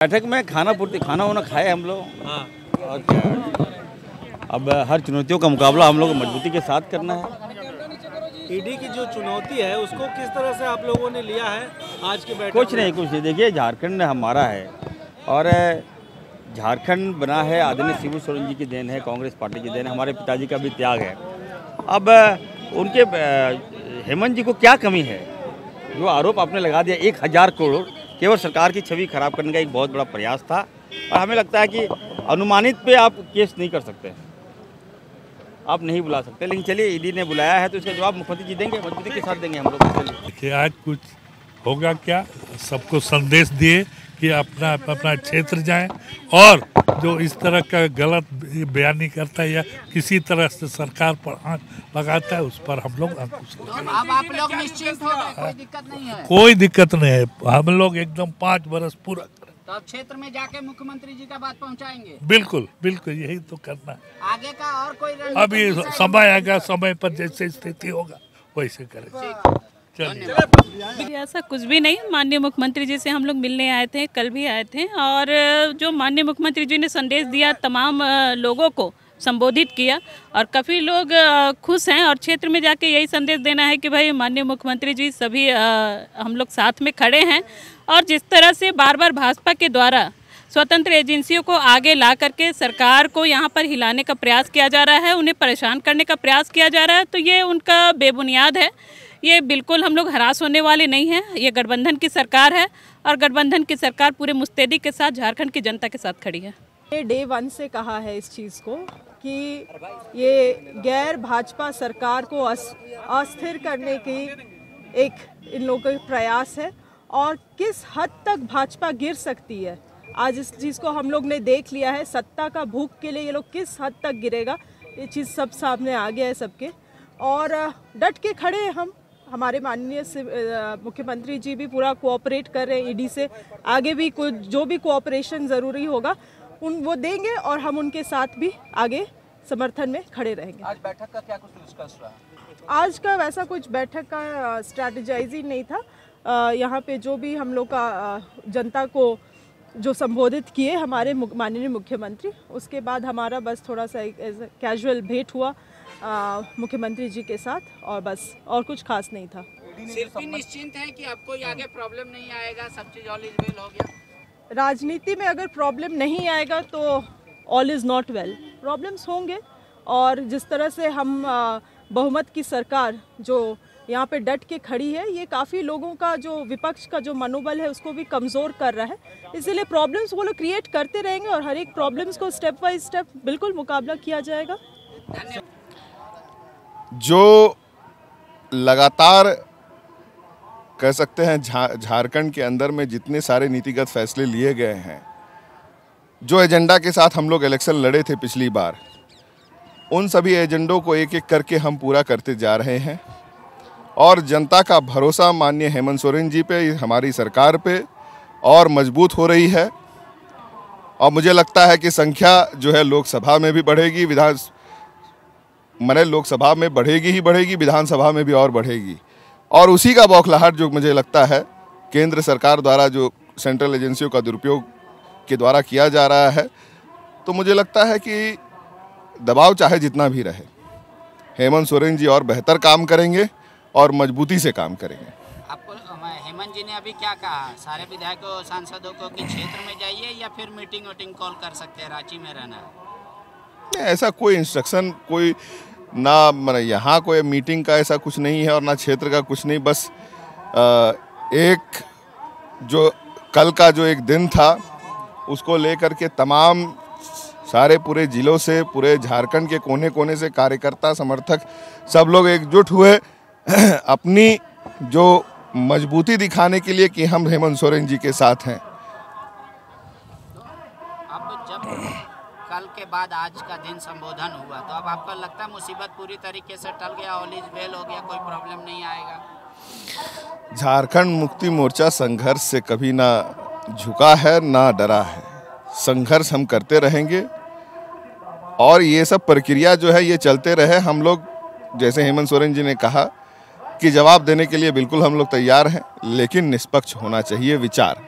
बैठक में खाना वाना खाए हम लोग। हाँ। और क्या, अब हर चुनौतियों का मुकाबला हम लोग को मजबूती के साथ करना है। ईडी की जो चुनौती है उसको किस तरह से आप लोगों ने लिया है आज की बैठक? कुछ नहीं। देखिए, झारखंड हमारा है और झारखंड बना है आदरणीय शिबू सोरेन जी की देन है, कांग्रेस पार्टी की देन है, हमारे पिताजी का भी त्याग है। अब उनके हेमंत जी को क्या कमी है? जो आरोप आपने लगा दिया 1000 करोड़, केवल सरकार की छवि खराब करने का एक बहुत बड़ा प्रयास था। और हमें लगता है कि अनुमानित पे आप केस नहीं कर सकते, आप नहीं बुला सकते। लेकिन चलिए, ईडी ने बुलाया है तो इसका जवाब मुख्यमंत्री जी देंगे, मजबूती के साथ देंगे हम लोग। देखिए, आज कुछ होगा क्या, सबको संदेश दिए कि अपना अपना क्षेत्र जाएं और जो इस तरह का गलत बयानी करता है या किसी तरह से सरकार पर आंच लगाता है उस पर हम लोग अंकुश अब आप लोग निश्चिंत हो गए, कोई दिक्कत नहीं है? कोई दिक्कत नहीं है, हम लोग एकदम 5 बरस पूरा करें। तो अब क्षेत्र में जाके मुख्यमंत्री जी का बात पहुंचाएंगे? बिल्कुल बिल्कुल, यही तो करना है। आगे का और कोई अभी समय आएगा, समय पर जैसे स्थिति होगा वैसे करेंगे। चलिए, ऐसा कुछ भी नहीं। माननीय मुख्यमंत्री जी से हम लोग मिलने आए थे, कल भी आए थे, और जो माननीय मुख्यमंत्री जी ने संदेश दिया, तमाम लोगों को संबोधित किया और काफ़ी लोग खुश हैं। और क्षेत्र में जाके यही संदेश देना है कि भाई माननीय मुख्यमंत्री जी सभी हम लोग साथ में खड़े हैं। और जिस तरह से बार बार भाजपा के द्वारा स्वतंत्र एजेंसियों को आगे ला करके सरकार को यहाँ पर हिलाने का प्रयास किया जा रहा है, उन्हें परेशान करने का प्रयास किया जा रहा है, तो ये उनका बेबुनियाद है। ये बिल्कुल हम लोग हरास होने वाले नहीं हैं। ये गठबंधन की सरकार है और गठबंधन की सरकार पूरे मुस्तैदी के साथ झारखंड की जनता के साथ खड़ी है। ये डे 1 से कहा है इस चीज़ को कि ये गैर भाजपा सरकार को अस्थिर करने की एक इन लोगों का प्रयास है और किस हद तक भाजपा गिर सकती है आज इस चीज़ को हम लोग ने देख लिया है। सत्ता का भूख के लिए ये लोग किस हद तक गिरेगा, ये चीज़ सब सामने आ गया है सबके। और डट के खड़े हैं हम, हमारे माननीय मुख्यमंत्री जी भी पूरा कोऑपरेट कर रहे हैं ईडी से। आगे भी कुछ जो भी कोऑपरेशन ज़रूरी होगा वो देंगे और हम उनके साथ भी आगे समर्थन में खड़े रहेंगे। आज बैठक का क्या कुछ डिस्कस रहा? आज का वैसा कुछ बैठक का स्ट्रैटेजाइजिंग नहीं था। यहाँ पे जो भी हम लोग का जनता को जो संबोधित किए हमारे माननीय मुख्यमंत्री, उसके बाद हमारा बस थोड़ा सा कैजुअल भेंट हुआ मुख्यमंत्री जी के साथ और बस, और कुछ खास नहीं था। सिर्फ निश्चिंत है कि आपको आगे प्रॉब्लम नहीं आएगा, सब चीज ऑल इज वेल हो गया? राजनीति में अगर प्रॉब्लम नहीं आएगा तो all is not well, problems होंगे। और जिस तरह से हम बहुमत की सरकार जो यहाँ पे डट के खड़ी है, ये काफ़ी लोगों का जो विपक्ष का जो मनोबल है उसको भी कमज़ोर कर रहा है। इसीलिए प्रॉब्लम्स वो लोग क्रिएट करते रहेंगे और हर एक प्रॉब्लम्स को स्टेप बाय स्टेप बिल्कुल मुकाबला किया जाएगा। जो लगातार कह सकते हैं झारखंड के अंदर में जितने सारे नीतिगत फैसले लिए गए हैं, जो एजेंडा के साथ हम लोग इलेक्शन लड़े थे पिछली बार, उन सभी एजेंडों को एक एक करके हम पूरा करते जा रहे हैं। और जनता का भरोसा माननीय हेमंत सोरेन जी पे, हमारी सरकार पे और मजबूत हो रही है। और मुझे लगता है कि संख्या जो है लोकसभा में भी बढ़ेगी, लोकसभा में बढ़ेगी ही बढ़ेगी, विधानसभा में भी और बढ़ेगी। और उसी का बौखलाहट जो मुझे लगता है केंद्र सरकार द्वारा जो सेंट्रल एजेंसियों का दुरुपयोग के द्वारा किया जा रहा है, तो मुझे लगता है कि दबाव चाहे जितना भी रहे, हेमंत सोरेन जी और बेहतर काम करेंगे और मजबूती से काम करेंगे। आपको हेमंत जी ने अभी क्या कहा सारे विधायकों सांसदों को कि क्षेत्र में जाइए या फिर मीटिंग कॉल कर सकते हैं, रांची में रहना है? ऐसा कोई इंस्ट्रक्शन कोई ना, यहाँ कोई मीटिंग का ऐसा कुछ नहीं है और ना क्षेत्र का कुछ नहीं। बस एक जो कल का जो एक दिन था उसको लेकर के तमाम सारे पूरे जिलों से, पूरे झारखंड के कोने कोने से कार्यकर्ता समर्थक सब लोग एकजुट हुए अपनी जो मजबूती दिखाने के लिए कि हम हेमंत सोरेन जी के साथ हैं। अब जब कल के बाद आज का दिन संबोधन हुआ तो अब आपको लगता है मुसीबत पूरी तरीके से टल गया, ऑल इज वेल हो गया, कोई प्रॉब्लम नहीं आएगा? झारखंड मुक्ति मोर्चा संघर्ष से कभी ना झुका है ना डरा है। संघर्ष हम करते रहेंगे और ये सब प्रक्रिया जो है ये चलते रहे। हम लोग जैसे हेमंत सोरेन जी ने कहा कि जवाब देने के लिए बिल्कुल हम लोग तैयार हैं, लेकिन निष्पक्ष होना चाहिए विचार।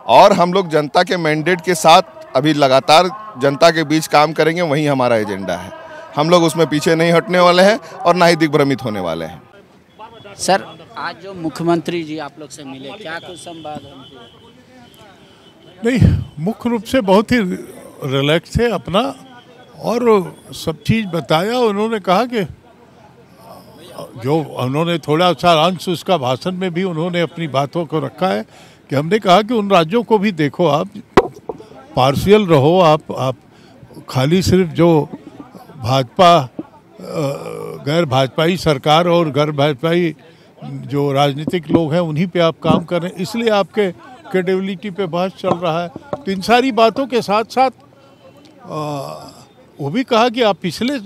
और हम लोग जनता के मैंडेट के साथ अभी लगातार जनता के बीच काम करेंगे, वही हमारा एजेंडा है। हम लोग उसमें पीछे नहीं हटने वाले हैं और ना ही दिग्भ्रमित होने वाले हैं। सर, आज जो मुख्यमंत्री जी आप लोग से मिले, क्या कुछ संवाद है? नहीं, मुख्य रूप से बहुत ही रिलैक्स थे अपना, और सब चीज़ बताया। उन्होंने कहा कि जो उन्होंने थोड़ा सा अंश उसका भाषण में भी उन्होंने अपनी बातों को रखा है कि हमने कहा कि उन राज्यों को भी देखो, आप पार्शियल रहो, आप खाली सिर्फ जो भाजपा गैर भाजपाई सरकार और गैर भाजपाई जो राजनीतिक लोग हैं उन्हीं पे आप काम कर रहे हैं, इसलिए आपके क्रेडिबिलिटी पे बहस चल रहा है। तो इन सारी बातों के साथ साथ वो भी कहा कि आप पिछले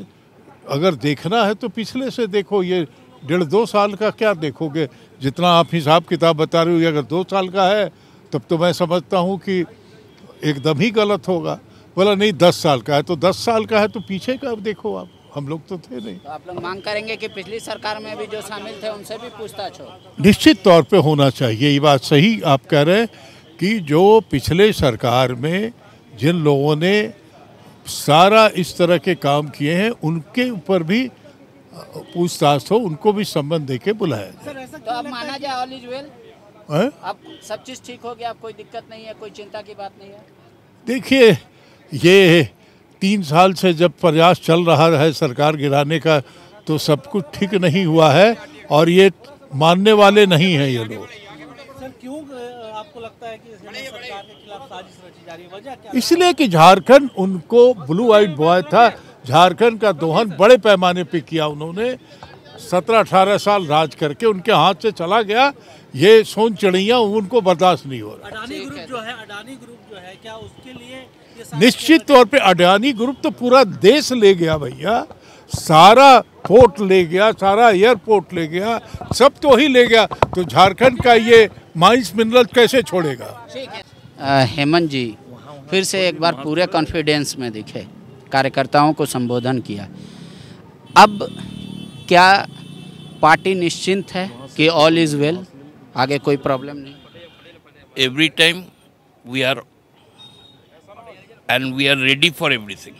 अगर देखना है तो पिछले से देखो, ये 1.5-2 साल का क्या देखोगे, जितना आप हिसाब किताब बता रहे हो। अगर 2 साल का है तब तो मैं समझता हूँ कि एकदम ही गलत होगा। बोला नहीं 10 साल का है, तो 10 साल का है तो पीछे का देखो आप, हम लोग तो थे नहीं। तो आप लोग मांग करेंगे कि पिछली सरकार में भी जो शामिल थे उनसे भी पूछताछ हो? निश्चित तौर पे होना चाहिए। ये बात सही आप कह रहे हैं कि जो पिछले सरकार में जिन लोगों ने सारा इस तरह के काम किए हैं उनके ऊपर भी पूछताछ हो, उनको भी संबंध देके बुलाया जाए। तो अब माना जाए ऑल इज वेल, अब सब चीज़ ठीक हो गया, अब कोई दिक्कत नहीं है, कोई चिंता की बात नहीं है? देखिए, ये 3 साल से जब प्रयास चल रहा है सरकार गिराने का, तो सब कुछ ठीक नहीं हुआ है और ये मानने वाले नहीं हैं ये लोग। सर, क्यों आपको लगता है कि सरकार के खिलाफ साजिश रची जा रही है? वजह क्या? इसलिए कि झारखंड उनको ब्लू आइड बॉय था, झारखंड का दोहन बड़े पैमाने पे किया उन्होंने। 17-18 साल राज करके उनके हाथ से चला गया, ये सोन चिड़िया उनको बर्दाश्त नहीं हो रहा। अडानी ग्रुप जो है क्या उसके लिए निश्चित तौर पे अडानी ग्रुप तो पूरा देश ले गया भैया, सारा पोर्ट ले गया, सारा एयरपोर्ट ले गया, सब तो ही ले गया, तो झारखंड का ये माइंस मिनरल कैसे छोड़ेगा? ठीक है। हेमंत जी फिर से एक बार पूरे कॉन्फिडेंस में दिखे, कार्यकर्ताओं को संबोधन किया। अब क्या पार्टी निश्चिंत है कि ऑल इज वेल, आगे कोई प्रॉब्लम नहीं? Every time we are and we are ready for everything.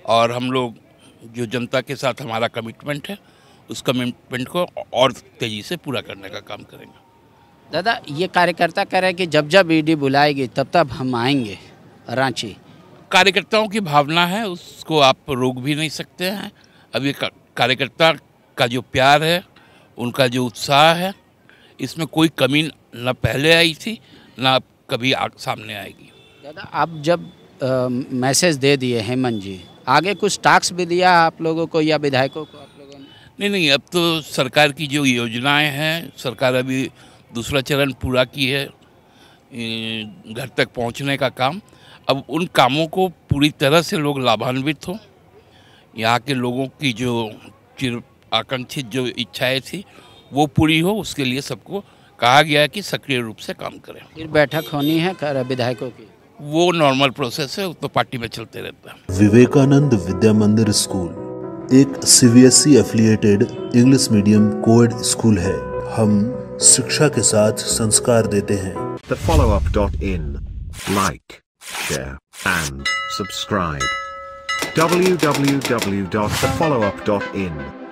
और हम लोग जो जनता के साथ हमारा कमिटमेंट है, उस कमिटमेंट को और तेज़ी से पूरा करने का काम करेंगे। दादा, ये कार्यकर्ता कह रहे हैं कि जब जब ईडी बुलाएगी तब तब हम आएंगे रांची। कार्यकर्ताओं की भावना है, उसको आप रोक भी नहीं सकते हैं। अब ये कार्यकर्ता का जो प्यार है, उनका जो उत्साह है, इसमें कोई कमी न पहले आई थी न कभी सामने आएगी। दादा, आप जब मैसेज दे दिए हेमंत जी, आगे कुछ टास्क भी दिया आप लोगों को या विधायकों को आप लोगों ने? नहीं, अब तो सरकार की जो योजनाएं हैं, सरकार अभी दूसरा चरण पूरा की है, घर तक पहुंचने का काम। अब उन कामों को पूरी तरह से लोग लाभान्वित हों, यहाँ के लोगों की जो चिर आकांक्षित जो इच्छाएं थी वो पूरी हो, उसके लिए सबको कहा गया है कि सक्रिय रूप से काम करें। फिर बैठक होनी है विधायकों की? वो नॉर्मल प्रोसेस है, तो पार्टी में चलते रहता है। विवेकानंद विद्या मंदिर स्कूल एक CBSE affiliated English medium coed school है। हम शिक्षा के साथ संस्कार देते हैं। thefollowup.in like, share and subscribe. www.thefollowup.in